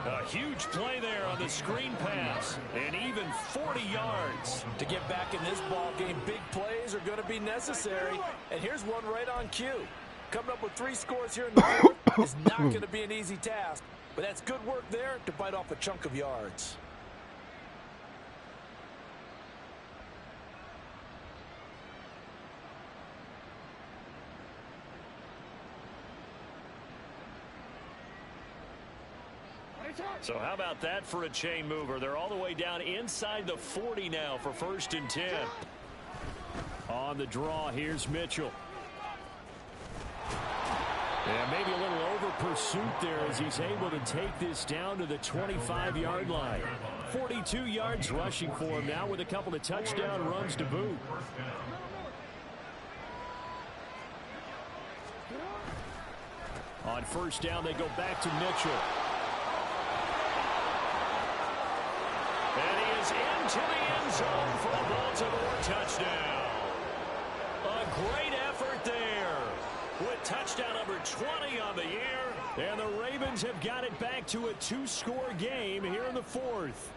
A huge play there on the screen pass. And even 40 yards. To get back in this ball game, big plays are going to be necessary. And here's one right on cue. Coming up with 3 scores here in the 4th is not going to be an easy task. But that's good work there to bite off a chunk of yards. So how about that for a chain mover? They're all the way down inside the 40 now for 1st and 10. On the draw, here's Mitchell. And maybe a little over pursuit there as he's able to take this down to the 25-yard line. 42 yards rushing for him now with a couple of touchdown runs to boot. On 1st down, they go back to Mitchell. And he is into the end zone for a Baltimore touchdown. A great effort there with touchdown number 20 on the year. And the Ravens have got it back to a 2-score game here in the 4th.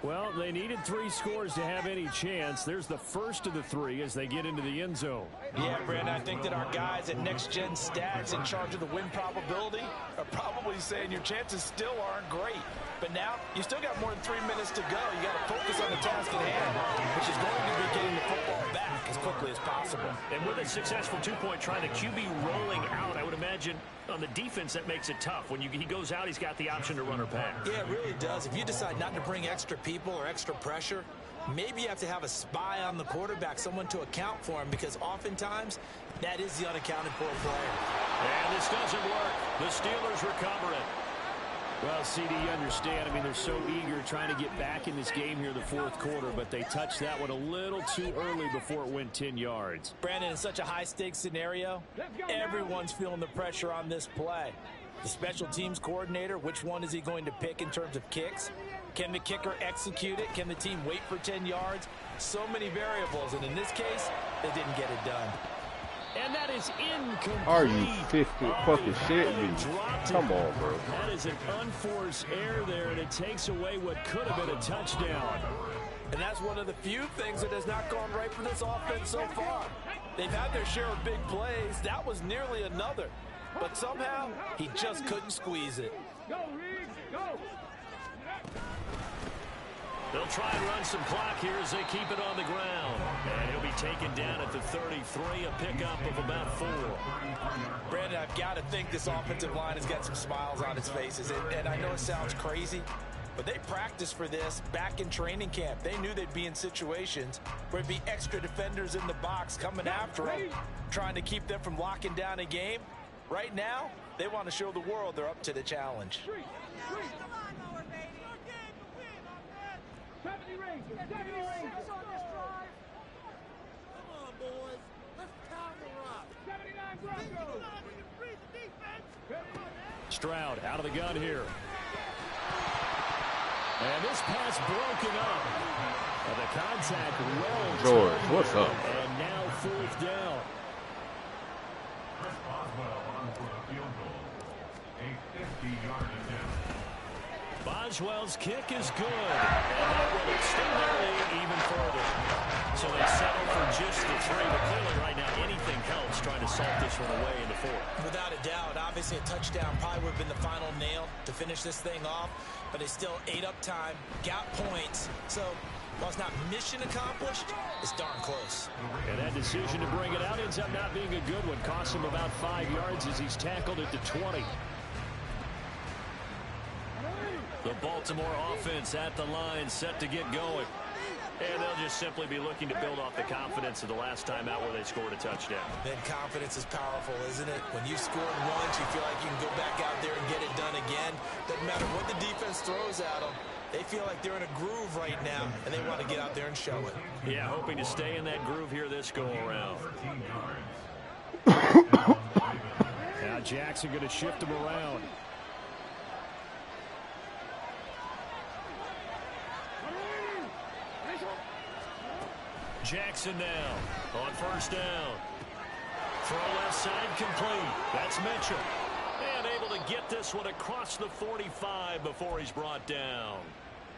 Well, they needed 3 scores to have any chance. There's the first of the 3 as they get into the end zone. Yeah, Brandon, I think that our guys at Next Gen Stats in charge of the win probability are probably saying your chances still aren't great. But now, you still got more than 3 minutes to go. You got to focus on the task at hand, which is going to be getting the football back as quickly as possible. And with a successful 2-point try, the QB rolling out, I would imagine on the defense that makes it tough. When he goes out, he's got the option to run or pass. Yeah, it really does. If you decide not to bring extra people or extra pressure, maybe you have to have a spy on the quarterback, someone to account for him, because oftentimes that is the unaccounted for player. And this doesn't work. The Steelers recover it. Well, CD, you understand. I mean, they're so eager trying to get back in this game here in the 4th quarter, but they touched that one a little too early before it went 10 yards. Brandon, in such a high-stakes scenario, everyone's feeling the pressure on this play. The special teams coordinator, which one is he going to pick in terms of kicks? Can the kicker execute it? Can the team wait for 10 yards? So many variables, and in this case, they didn't get it done. And that is incomplete. Are you fucking shitting me? Come on, bro. That is an unforced error there, and it takes away what could have been a touchdown. And that's one of the few things that has not gone right for this offense so far. They've had their share of big plays. That was nearly another. But somehow, he just couldn't squeeze it. Go, Riggs, go. They'll try and run some clock here as they keep it on the ground. And he'll be taken down at the 33, a pickup of about 4. Brandon, I've got to think this offensive line has got some smiles on its faces. And I know it sounds crazy, but they practiced for this back in training camp. They knew they'd be in situations where there'd be extra defenders in the box coming after them, trying to keep them from locking down a game. Right now, they want to show the world they're up to the challenge. 70 Rangers, 70 Rangers. Come on, boys. Let's power up. 79 Broncos. Stroud out of the gun here. And this pass broken up. And the contact well. George, what's up? And now 4th down. Chris Boswell on for the field goal. A 50-yard attempt. Boswell's kick is good. And that will extend their lead even further. So they settle for just the 3. But clearly right now anything helps trying to salt this one away in the 4th. Without a doubt, obviously a touchdown probably would have been the final nail to finish this thing off. But they still ate up time, got points. So while it's not mission accomplished, it's darn close. And that decision to bring it out ends up not being a good one. Costs him about 5 yards as he's tackled at the 20. The Baltimore offense at the line, set to get going. And they'll just simply be looking to build off the confidence of the last time out where they scored a touchdown. Then confidence is powerful, isn't it? When you've scored once, you feel like you can go back out there and get it done again. Doesn't matter what the defense throws at them. They feel like they're in a groove right now, and they want to get out there and show it. Yeah, hoping to stay in that groove here this go-around. Now Jackson going to shift him around. Jackson now on 1st down. Throw left side complete. That's Mitchell. And able to get this one across the 45 before he's brought down.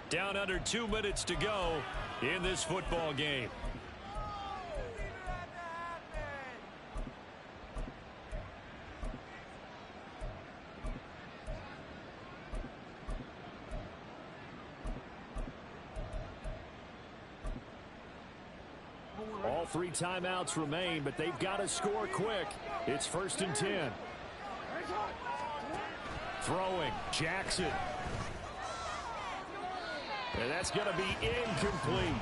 Down under 2 minutes to go in this football game. All 3 timeouts remain, but they've got to score quick. It's 1st and 10. Throwing, Jackson. And that's going to be incomplete.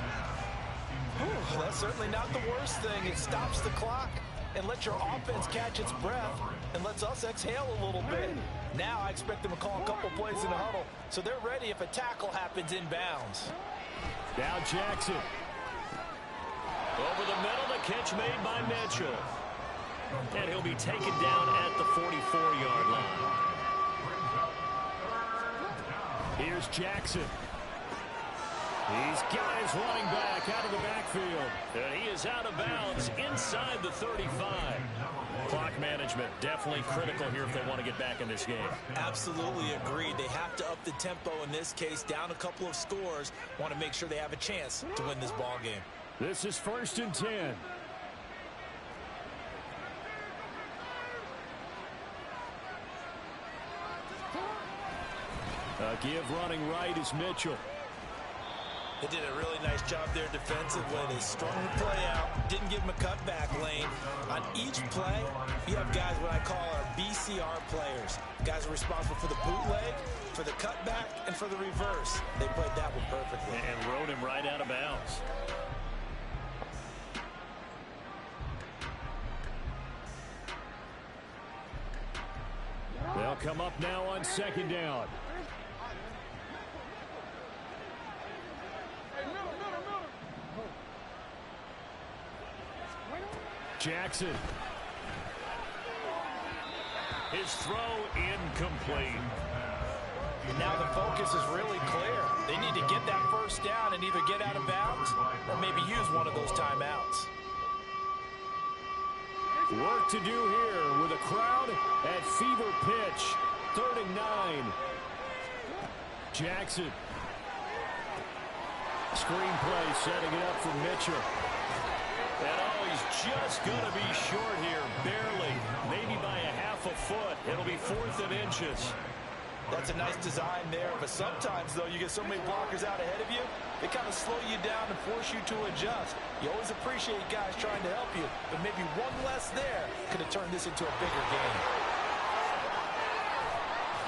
Ooh, that's certainly not the worst thing. It stops the clock and lets your offense catch its breath and lets us exhale a little bit. Now I expect them to call a couple plays in the huddle, so they're ready if a tackle happens inbounds. Now Jackson. Over the middle, the catch made by Mitchell. And he'll be taken down at the 44-yard line. Here's Jackson. He's got his running back out of the backfield. And he is out of bounds inside the 35. Clock management definitely critical here if they want to get back in this game. Absolutely agreed. They have to up the tempo in this case, down a couple of scores. Want to make sure they have a chance to win this ball game. This is 1st and 10. A give running right is Mitchell. They did a really nice job there defensively. They strung the play out, didn't give him a cutback lane. On each play, you have guys what I call our BCR players. Guys are responsible for the bootleg, for the cutback, and for the reverse. They played that one perfectly. And rode him right out of bounds. They'll come up now on 2nd down. Jackson. His throw incomplete. And now the focus is really clear. They need to get that 1st down and either get out of bounds or maybe use one of those timeouts. Work to do here with a crowd at fever pitch. 3rd and 9. Jackson. Screenplay setting it up for Mitchell. And he's just going to be short here, barely, maybe by a half a foot. It'll be 4th and inches. That's a nice design there, but sometimes, though, you get so many blockers out ahead of you, they kind of slow you down and force you to adjust. You always appreciate guys trying to help you, but maybe one less there could have turned this into a bigger game.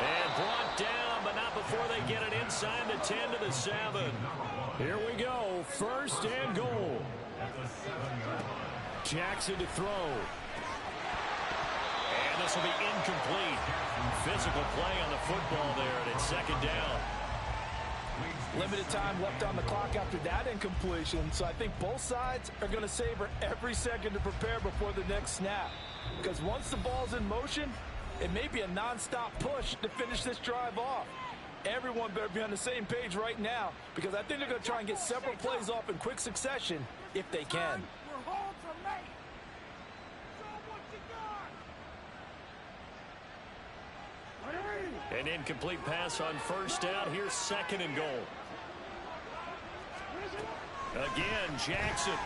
And brought down, but not before they get it inside the 10 to the 7. Here we go, 1st and goal. Jackson to throw. And this will be incomplete. Physical play on the football there, and it's 2nd down. Limited time left on the clock after that incompletion, so I think both sides are going to savor every second to prepare before the next snap. Because once the ball's in motion, it may be a nonstop push to finish this drive off. Everyone better be on the same page right now, because I think they're going to try and get several plays off in quick succession if they can. An incomplete pass on 1st down. Here's 2nd and goal. Again, Jackson.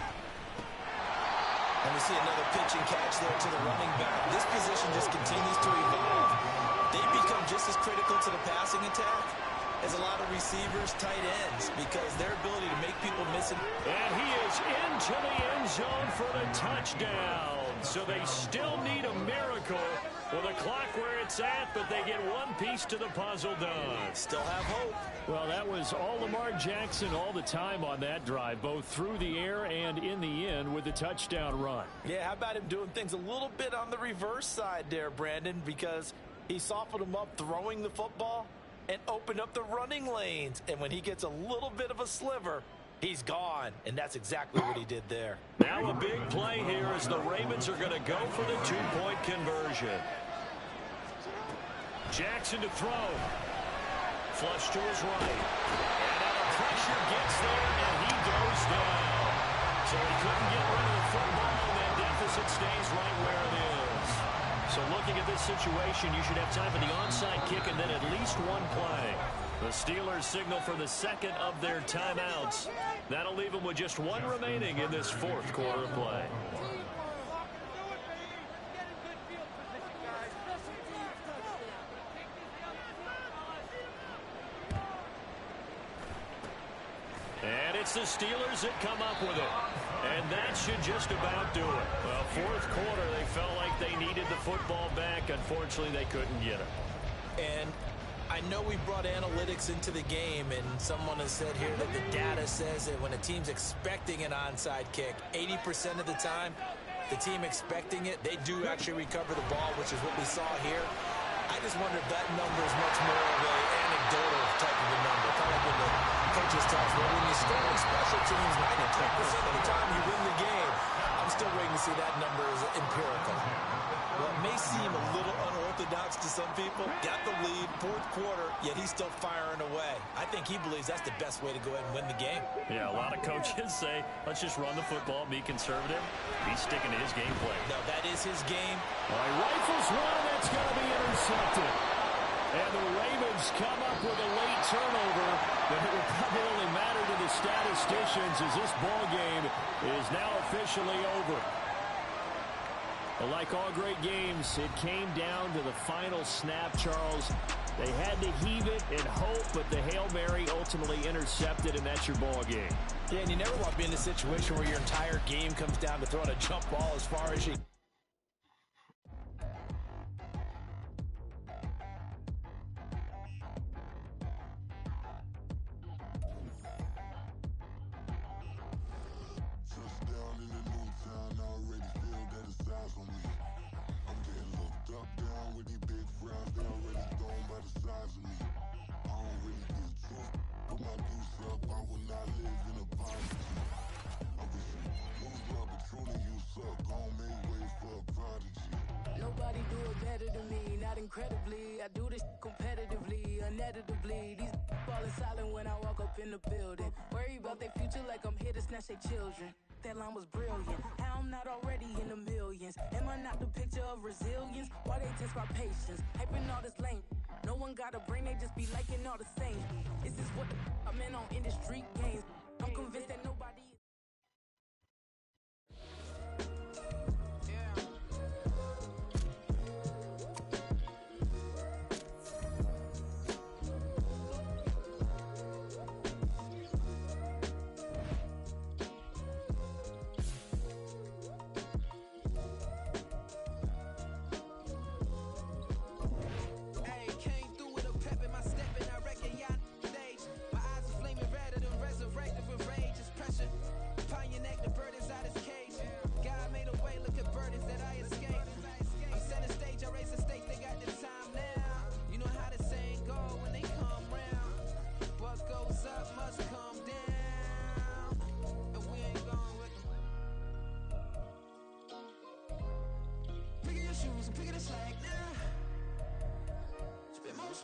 And we see another pitch and catch there to the running back. This position just continues to evolve. They become just as critical to the passing attack as a lot of receivers, tight ends, because their ability to make people miss it. And he is into the end zone for the touchdown. So they still need a miracle with a clock where it's at, but they get one piece to the puzzle done. Still have hope. Well, that was all Lamar Jackson all the time on that drive, both through the air and in the end with the touchdown run. Yeah, how about him doing things a little bit on the reverse side there, Brandon, because he softened him up throwing the football and opened up the running lanes. And when he gets a little bit of a sliver, he's gone, and that's exactly what he did there. Now a big play here as the Ravens are going to go for the 2-point conversion. Jackson to throw. Flush to his right. And now the pressure gets there, and he goes down. So he couldn't get rid of the football, and that deficit stays right where it is. So looking at this situation, you should have time for the onside kick and then at least one play. The Steelers signal for the 2nd of their timeouts. That'll leave them with just one remaining in this 4th quarter of play. And it's the Steelers that come up with it. And that should just about do it. Well, 4th quarter, they felt like they needed the football back. Unfortunately, they couldn't get it. And I know we brought analytics into the game, and someone has said here that the data says that when a team's expecting an onside kick, 80% of the time, the team expecting it, they do actually recover the ball, which is what we saw here. I just wonder if that number is much more of an anecdotal type of a number, kind of when the coaches tell us, well, when you score on special teams, 90% of the time you win the game. I'm still waiting to see that number is empirical. Well, it may seem a little unorthodox to some people. Got the lead, 4th quarter, yet he's still firing away. I think he believes that's the best way to go ahead and win the game. Yeah, a lot of coaches say, let's just run the football, be conservative. He's sticking to his game plan. No, that is his game. All right, rifles one, that's going to be intercepted. And the Ravens come up with a late turnover, but it will probably only matter to the statisticians as this ball game is now officially over. Well, like all great games, it came down to the final snap, Charles. They had to heave it and hope, but the Hail Mary ultimately intercepted, and that's your ball game. Yeah, and you never want to be in a situation where your entire game comes down to throwing a jump ball as far as you... Nobody do it better than me, not incredibly. I do this competitively, uneditably. These falling silent when I walk up in the building. Worry about their future like I'm here to snatch their children. that line was brilliant. How I'm not already in the millions. Am I not the picture of resilience? Why they test my patience? Hyping all this lame. No one got a brain, they just be liking all the same. This is what I'm in on industry games. I'm convinced that nobody.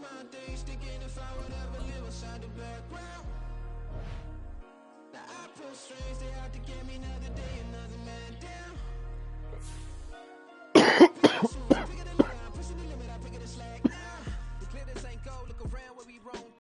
My days thinking if I would ever live inside the background. Now I pull strings, they out to get me another day, another man down. Pick the shoes, pick the limit, I'm pushing the limit, I pick it a slack now.